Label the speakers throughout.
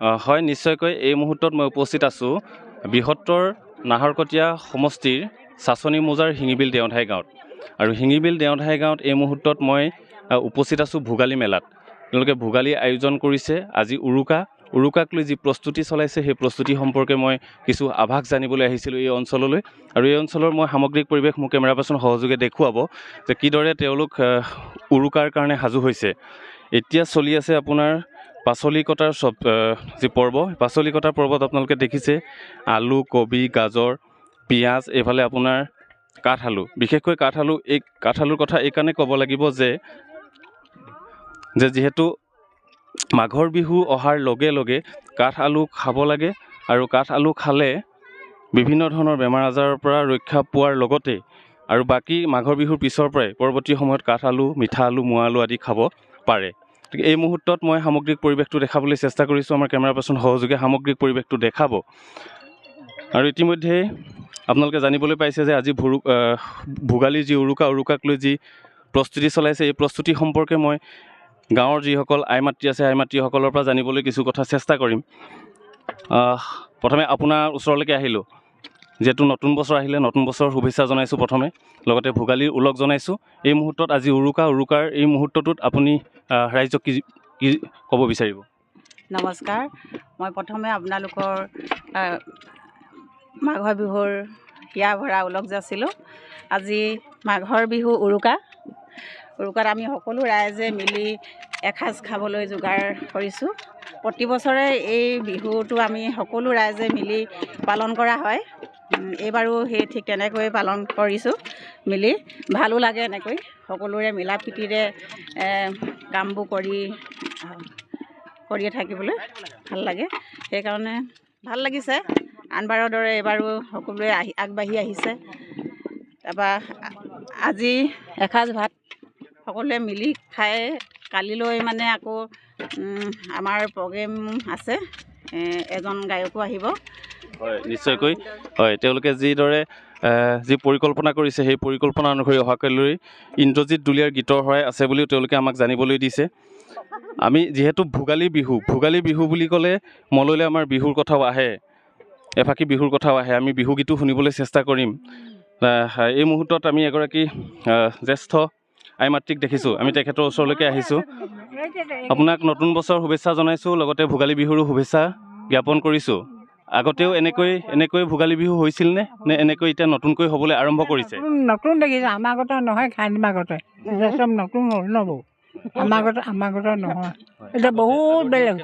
Speaker 1: হয় নিশ্চয়কৈ এই মুহূৰ্তত মই উপস্থিত আছোঁ বৃহত্তৰ নাহৰকটীয়া সমষ্টিৰ চাচনি মৌজাৰ শিঙিবিল দেওধাই গাঁৱত। আৰু শিঙিবিল দেওধাই গাঁৱত এই মুহূৰ্তত মই উপস্থিত আছোঁ ভোগালী মেলাত। তেওঁলোকে ভোগালী আয়োজন কৰিছে। আজি উৰুকাক লৈ যি প্ৰস্তুতি চলাইছে সেই প্ৰস্তুতি সম্পৰ্কে মই কিছু আভাস জানিবলৈ আহিছিলোঁ এই অঞ্চললৈ। আৰু এই অঞ্চলৰ মই সামগ্ৰিক পৰিৱেশ মোৰ কেমেৰা পাৰ্চন সহযোগে দেখুৱাব যে কিদৰে তেওঁলোক উৰুকাৰ কাৰণে সাজু হৈছে। এতিয়া চলি আছে আপোনাৰ পাচলি কটাৰ যি পৰ্ব, পাচলি কটাৰ পৰ্বত আপোনালোকে দেখিছে আলু, কবি, গাজৰ, পিঁয়াজ, এইফালে আপোনাৰ কাঠআলু। বিশেষকৈ কাঠআলুৰ কথা এইকাৰণে ক'ব লাগিব যে যিহেতু মাঘৰ বিহু অহাৰ লগে লগে কাঠআলু খাব লাগে আৰু কাঠআলু খালে বিভিন্ন ধৰণৰ বেমাৰ আজাৰৰ পৰা ৰক্ষা পোৱাৰ লগতে আৰু বাকী মাঘৰ বিহুৰ পিছৰ পৰাই পৰৱৰ্তী সময়ত কাঠআলু, মিঠা আলু, মোৱা আলু আদি খাব পাৰে। এই মুহূৰ্তত মই সামগ্ৰিক পৰিৱেশটো দেখাবলৈ চেষ্টা কৰিছোঁ। আমাৰ কেমেৰা পাৰ্চন সহযোগে সামগ্ৰিক পৰিৱেশটো দেখাব। আৰু ইতিমধ্যে আপোনালোকে জানিবলৈ পাইছে যে আজি ভোগালীৰ যি উৰুকাক লৈ যি প্ৰস্তুতি চলাইছে এই প্ৰস্তুতি সম্পৰ্কে মই গাঁৱৰ যিসকল আই মাতৃ আছে আই মাতৃসকলৰ পৰা জানিবলৈ কিছু কথা চেষ্টা কৰিম। প্ৰথমে আপোনাৰ ওচৰলৈকে আহিলোঁ। যিহেতু নতুন বছৰ আহিলে, নতুন বছৰৰ শুভেচ্ছা জনাইছোঁ প্ৰথমে, লগতে ভোগালীৰ ওলগ জনাইছোঁ। এই মুহূৰ্তত আজি উৰুকাৰ এই মুহূৰ্তটোত আপুনি ৰাইজক কি ক'ব বিচাৰিব?
Speaker 2: নমস্কাৰ। মই প্ৰথমে আপোনালোকৰ মাঘৰ বিহুৰ হিয়া ভৰা ওলগ যাছিলোঁ। আজি মাঘৰ বিহু উৰুকাত আমি সকলো ৰাইজে মিলি এসাঁজ খাবলৈ যোগাৰ কৰিছোঁ। প্ৰতি বছৰে এই বিহুটো আমি সকলো ৰাইজে মিলি পালন কৰা হয়। এইবাৰো সেই ঠিক তেনেকৈ পালন কৰিছোঁ মিলি। ভালো লাগে এনেকৈ সকলোৰে মিলা প্ৰীতিৰে কামবোৰ কৰিয়ে থাকিবলৈ ভাল লাগে। সেইকাৰণে ভাল লাগিছে। আনবাৰৰ দৰে এইবাৰো সকলোৱে আগবাঢ়ি আহিছে। তাৰপৰা আজি এসাঁজ ভাত সকলোৱে মিলি খাই কালিলৈ মানে আকৌ আমাৰ প্ৰগ্ৰেম আছে, এজন গায়কো আহিব।
Speaker 1: হয় নিশ্চয়কৈ। হয়, তেওঁলোকে যিদৰে যি পৰিকল্পনা কৰিছে সেই পৰিকল্পনা অনুসৰি অহাকালিলৈ ইন্দ্ৰজিৎ দুলীয়াৰ গীতৰ শৰাই আছে বুলিও তেওঁলোকে আমাক জানিবলৈ দিছে। আমি যিহেতু ভোগালী বিহু বুলি ক'লে মনলৈ আমাৰ বিহুৰ কথাও আহে, এফাকি বিহুৰ কথাও আহে। আমি বিহুগীতো শুনিবলৈ চেষ্টা কৰিম। এই মুহূৰ্তত আমি এগৰাকী জ্যেষ্ঠ আই মাতৃক দেখিছোঁ। আমি তেখেতৰ ওচৰলৈকে আহিছোঁ। আপোনাক নতুন বছৰ শুভেচ্ছা জনাইছোঁ, লগতে ভোগালী বিহুৰো শুভেচ্ছা জ্ঞাপন কৰিছোঁ। আগতেও এনেকৈ ভোগালী বিহু হৈছিল নে এনেকৈ এতিয়া নতুনকৈ হ'বলৈ আৰম্ভ কৰিছে?
Speaker 3: নতুন দেখিছে। আমাৰ আগতে নহয়, খান্দিম আগতে চব নতুন নব আমাৰ আগতে নহয়। এতিয়া বহুত বেলেগ।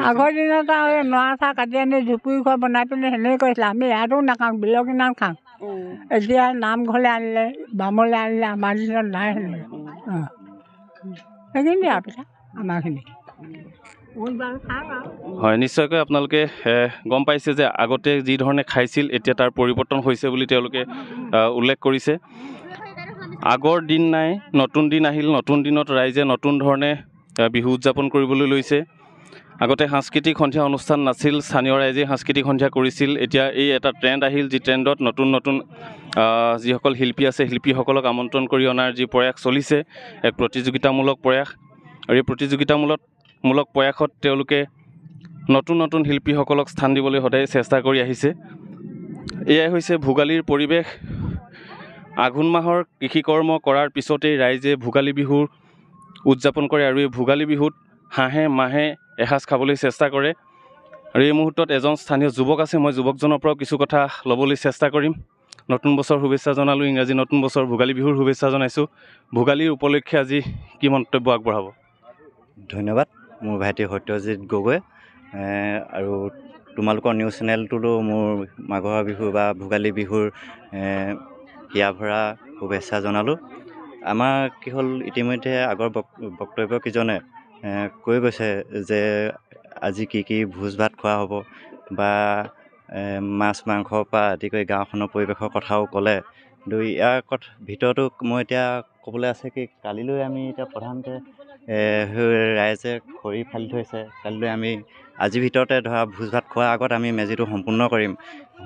Speaker 3: আগৰ দিনত আৰু নৰা চাহ কাটি আনি জুপুৰি ঘৰ বনাই পিনি সেনেকৈ কৰিছিলে। আমি ইয়াতো নাখাওঁ, বিলৰ কিনাৰত খাওঁ। এতিয়া নামঘৰলৈ আনিলে, বামলৈ আনিলে, আমাৰ দিনত নাই সেনেকৈ। সেইখিনি আৰু পিঠা আমাৰখিনি।
Speaker 1: হয় নিশ্চয়কৈ। আপোনালোকে গম পাইছে যে আগতে যি ধৰণে খাইছিল এতিয়া তাৰ পৰিৱৰ্তন হৈছে বুলি তেওঁলোকে উল্লেখ কৰিছে। আগৰ দিন নাই, নতুন দিন আহিল। নতুন দিনত ৰাইজে নতুন ধৰণে বিহু উদযাপন কৰিবলৈ লৈছে। আগতে সাংস্কৃতিক সন্ধিয়া অনুষ্ঠান নাছিল, স্থানীয় ৰাইজে সাংস্কৃতিক সন্ধিয়া কৰিছিল। এতিয়া এই এটা ট্ৰেণ্ড আহিল, যি ট্ৰেণ্ডত নতুন যিসকল শিল্পী আছে শিল্পীসকলক আমন্ত্ৰণ কৰি অনাৰ যি প্ৰয়াস চলিছে, এক প্ৰতিযোগিতামূলক প্ৰয়াস। আৰু এই প্ৰতিযোগিতামূলক প্ৰয়াসত তেওঁলোকে নতুন শিল্পীসকলক স্থান দিবলৈ সদায় চেষ্টা কৰি আহিছে। এয়াই হৈছে ভোগালীৰ পৰিৱেশ। আঘোণ মাহৰ কৃষি কৰ্ম কৰাৰ পিছতেই ৰাইজে ভোগালী বিহু উদযাপন কৰে। আৰু এই ভোগালী বিহুত হাঁহে মাহে এসাঁজ খাবলৈ চেষ্টা কৰে। আৰু এই মুহূৰ্তত এজন স্থানীয় যুৱক আছে, মই যুৱকজনৰ পৰাও কিছু কথা ল'বলৈ চেষ্টা কৰিম। নতুন বছৰ শুভেচ্ছা জনালোঁ, ইংৰাজী নতুন বছৰ ভোগালী বিহুৰ শুভেচ্ছা জনাইছোঁ। ভোগালীৰ উপলক্ষে আজি কি মন্তব্য আগবঢ়াব?
Speaker 4: ধন্যবাদ। মোৰ ভাইটি সত্যজিৎ গগৈ। আৰু তোমালোকৰ নিউজ চেনেলটোতো মোৰ মাঘৰ বিহু বা ভোগালী বিহুৰ হিয়া ভৰা শুভেচ্ছা জনালোঁ। আমাৰ কি হ'ল, ইতিমধ্যে আগৰ বক্তব্যকেইজনে কৈ গৈছে যে আজি কি ভোজ ভাত খোৱা হ'ব বা মাছ মাংসৰ পৰা আদি কৰি গাঁওখনৰ পৰিৱেশৰ কথাও ক'লে। কিন্তু ইয়াৰ ভিতৰতো মই এতিয়া ক'বলৈ আছে কি, কালিলৈ আমি এতিয়া প্ৰধানকৈ ৰাইজে খৰি ফালি থৈছে। কালিলৈ আমি আজিৰ ভিতৰতে ধৰা ভোজ ভাত খোৱাৰ আগত আমি মেজিটো সম্পূৰ্ণ কৰিম।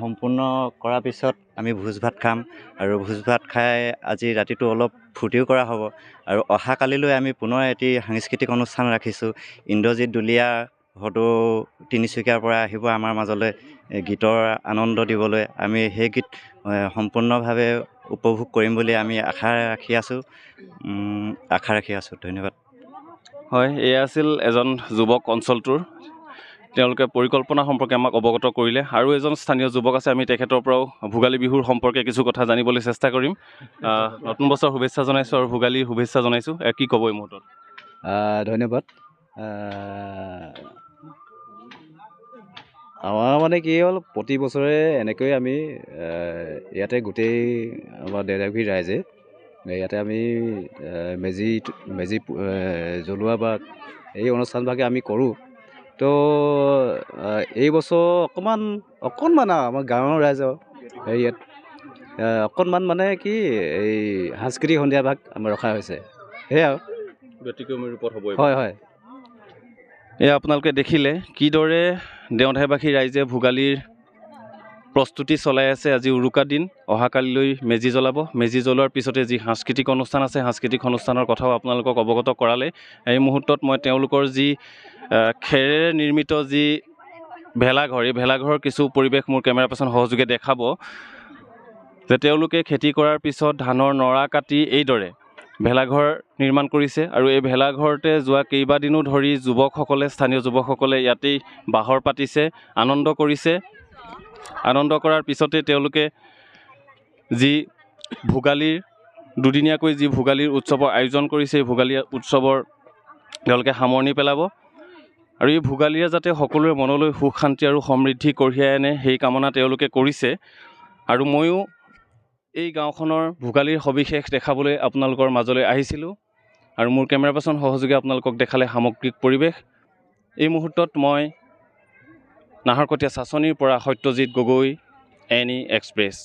Speaker 4: সম্পূৰ্ণ কৰাৰ পিছত আমি ভোজ ভাত খাম। আৰু ভোজ ভাত খাই আজি ৰাতিটো অলপ ফূৰ্তিও কৰা হ'ব। আৰু অহা কালিলৈ আমি পুনৰ এটি সাংস্কৃতিক অনুষ্ঠান ৰাখিছোঁ। ইন্দ্ৰজিৎ দুলীয়া হয়তো তিনিচুকীয়াৰ পৰা আহিব আমাৰ মাজলৈ গীতৰ আনন্দ দিবলৈ। আমি সেই গীত সম্পূৰ্ণভাৱে উপভোগ কৰিম বুলি আমি আশা ৰাখি আছোঁ। ধন্যবাদ।
Speaker 1: হয়, এয়া আছিল এজন যুৱক অঞ্চলটোৰ। তেওঁলোকে পৰিকল্পনা সম্পৰ্কে আমাক অৱগত কৰিলে। আৰু এজন স্থানীয় যুৱক আছে, আমি তেখেতৰ পৰাও ভোগালী বিহুৰ সম্পৰ্কে কিছু কথা জানিবলৈ চেষ্টা কৰিম। নতুন বছৰ শুভেচ্ছা জনাইছোঁ আৰু ভোগালীৰ শুভেচ্ছা জনাইছোঁ। কি ক'ব এই মুহূৰ্তত?
Speaker 5: ধন্যবাদ। আমাৰ মানে কি হ'ল, প্ৰতি বছৰে এনেকৈ আমি ইয়াতে গোটেই আমাৰ দেউৰাগুৰি ৰাইজে ইয়াতে আমি মেজি জ্বলোৱা বা এই অনুষ্ঠানভাগে আমি কৰোঁ। তো এই বছৰ অকণমান আমাৰ গাঁৱৰ ৰাইজৰ ইয়াত অকণমান মানে কি এই সাংস্কৃতিক সন্ধিয়া ভাগ আমাৰ ৰখা হৈছে। সেয়া আৰু
Speaker 1: ব্যতিক্ৰমী ৰূপত হ'ব।
Speaker 5: হয়।
Speaker 1: এয়া আপোনালোকে দেখিলে কিদৰে দেওধাইবাসী ৰাইজে ভোগালীৰ প্ৰস্তুতি চলাই আছে। আজি উৰুকা দিন, অহাকালিলৈ মেজি জ্বলাব। মেজি জ্বলোৱাৰ পিছতে যি সাংস্কৃতিক অনুষ্ঠান আছে, সাংস্কৃতিক অনুষ্ঠানৰ কথাও আপোনালোকক অৱগত কৰালে। এই মুহূৰ্তত মই তেওঁলোকৰ যি খেৰেৰে নিৰ্মিত যি ভেলাঘৰ, এই ভেলাঘৰৰ কিছু পৰিৱেশ মোৰ কেমেৰা পাৰ্চন সহযোগে দেখাব যে তেওঁলোকে খেতি কৰাৰ পিছত ধানৰ নৰা কাটি এইদৰে ভেলাঘৰ নিৰ্মাণ কৰিছে। আৰু এই ভেলাঘৰতে যোৱা কেইবাদিনো ধৰি যুৱকসকলে, স্থানীয় যুৱকসকলে ইয়াতেই বাহৰ পাতিছে, আনন্দ কৰিছে। আনন্দ কৰাৰ পিছতে তেওঁলোকে যি ভোগালীৰ দুদিনীয়াকৈ যি ভোগালীৰ উৎসৱৰ আয়োজন কৰিছে, এই ভোগালী উৎসৱৰ তেওঁলোকে সামৰণি পেলাব। আৰু এই ভোগালীয়ে যাতে সকলোৰে মনলৈ সুখ শান্তি আৰু সমৃদ্ধি কঢ়িয়াই আনে, সেই কামনা তেওঁলোকে কৰিছে। আৰু ময়ো এই গাঁওখনৰ ভোগালীৰ সবিশেষ দেখাবলৈ আপোনালোকৰ মাজলৈ আহিছিলোঁ। আৰু মোৰ কেমেৰা পাৰ্চন সহযোগে আপোনালোকক দেখালে সামগ্ৰিক পৰিৱেশ। এই মুহূৰ্তত মই নাহৰকটীয়া চাচনিৰ পৰা সত্যজিৎ গগৈ, NE এক্সপ্ৰেছ।